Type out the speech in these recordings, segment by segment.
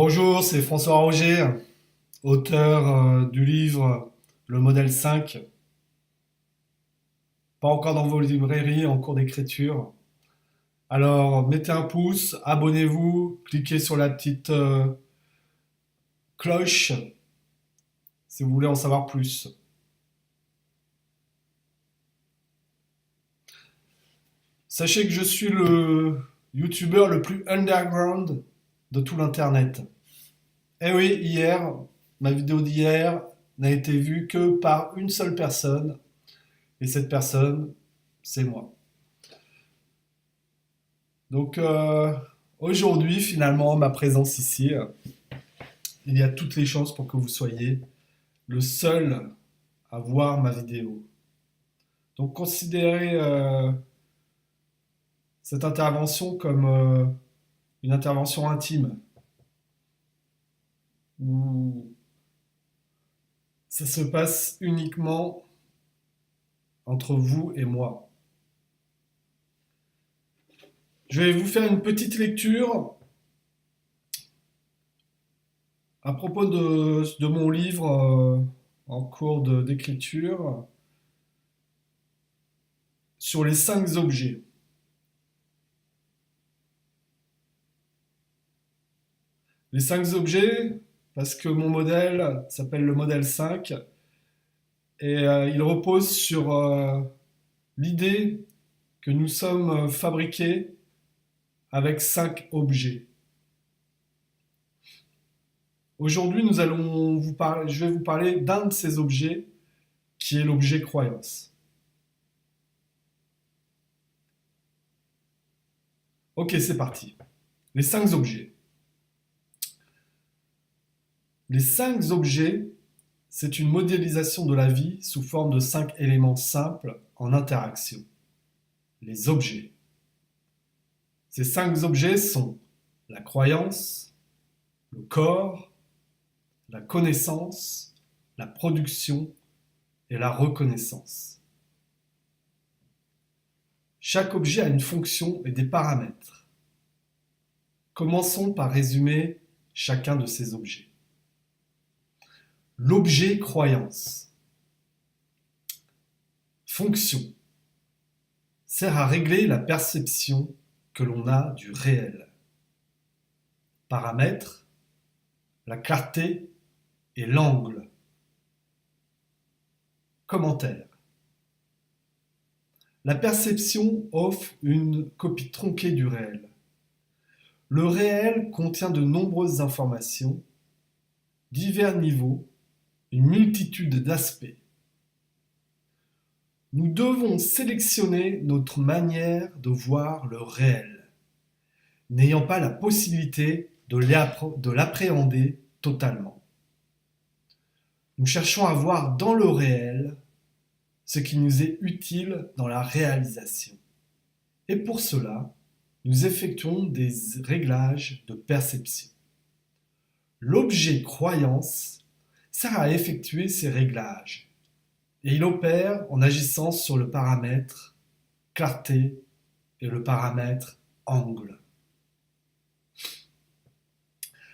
Bonjour, c'est François Roger, auteur du livre Le modèle 5, pas encore dans vos librairies, en cours d'écriture. Alors, mettez un pouce, abonnez-vous, cliquez sur la petite cloche si vous voulez en savoir plus. Sachez que je suis le youtubeur le plus underground de tout l'internet. Eh oui, ma vidéo d'hier n'a été vue que par une seule personne, et cette personne, c'est moi. Donc aujourd'hui, finalement, ma présence ici, il y a toutes les chances pour que vous soyez le seul à voir ma vidéo. Donc considérez cette intervention comme une intervention intime, où ça se passe uniquement entre vous et moi. Je vais vous faire une petite lecture à propos de mon livre en cours d'écriture sur les 5 objets. Les 5 objets, parce que mon modèle s'appelle le modèle 5, et il repose sur l'idée que nous sommes fabriqués avec 5 objets. Aujourd'hui, je vais vous parler d'un de ces objets, qui est l'objet croyance. Ok, c'est parti. Les 5 objets. Les 5 objets, c'est une modélisation de la vie sous forme de 5 éléments simples en interaction. Les objets. Ces 5 objets sont la croyance, le corps, la connaissance, la production et la reconnaissance. Chaque objet a une fonction et des paramètres. Commençons par résumer chacun de ces objets. L'objet croyance. Fonction. Sert à régler la perception que l'on a du réel. Paramètres. La clarté et l'angle. Commentaire. La perception offre une copie tronquée du réel. Le réel contient de nombreuses informations, divers niveaux, une multitude d'aspects. Nous devons sélectionner notre manière de voir le réel, n'ayant pas la possibilité de l'appréhender totalement. Nous cherchons à voir dans le réel ce qui nous est utile dans la réalisation. Et pour cela, nous effectuons des réglages de perception. L'objet croyance sert à effectuer ces réglages et il opère en agissant sur le paramètre clarté et le paramètre angle.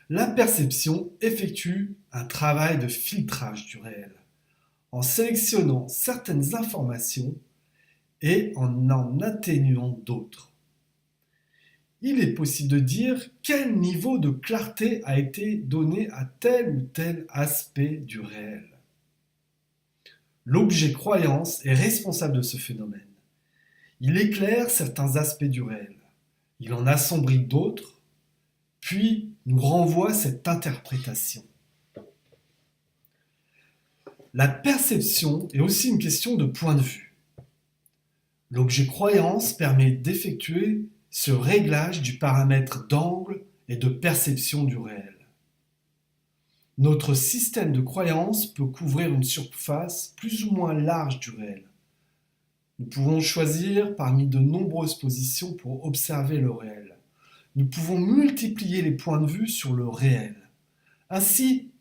La perception effectue un travail de filtrage du réel en sélectionnant certaines informations et en atténuant d'autres. Il est possible de dire quel niveau de clarté a été donné à tel ou tel aspect du réel. L'objet croyance est responsable de ce phénomène. Il éclaire certains aspects du réel, il en assombrit d'autres, puis nous renvoie cette interprétation. La perception est aussi une question de point de vue. L'objet croyance permet d'effectuer ce réglage du paramètre d'angle et de perception du réel. Notre système de croyance peut couvrir une surface plus ou moins large du réel. Nous pouvons choisir parmi de nombreuses positions pour observer le réel. Nous pouvons multiplier les points de vue sur le réel. Ainsi,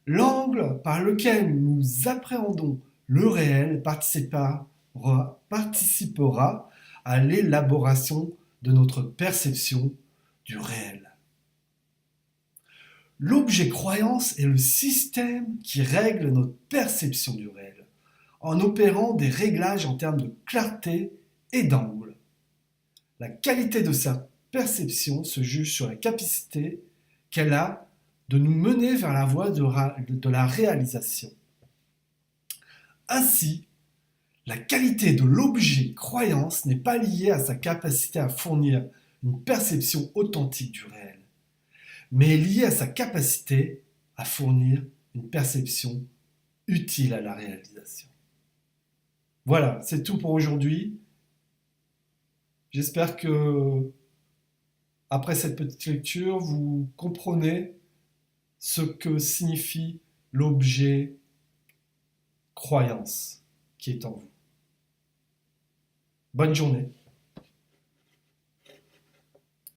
l'angle par lequel nous appréhendons le réel participera à l'élaboration de notre perception du réel. L'objet croyance est le système qui règle notre perception du réel, en opérant des réglages en termes de clarté et d'angle. La qualité de sa perception se juge sur la capacité qu'elle a de nous mener vers la voie de la réalisation. Ainsi, la qualité de l'objet croyance n'est pas liée à sa capacité à fournir une perception authentique du réel, mais est liée à sa capacité à fournir une perception utile à la réalisation. Voilà, c'est tout pour aujourd'hui. J'espère que, après cette petite lecture, vous comprenez ce que signifie l'objet croyance qui est en vous. Bonne journée.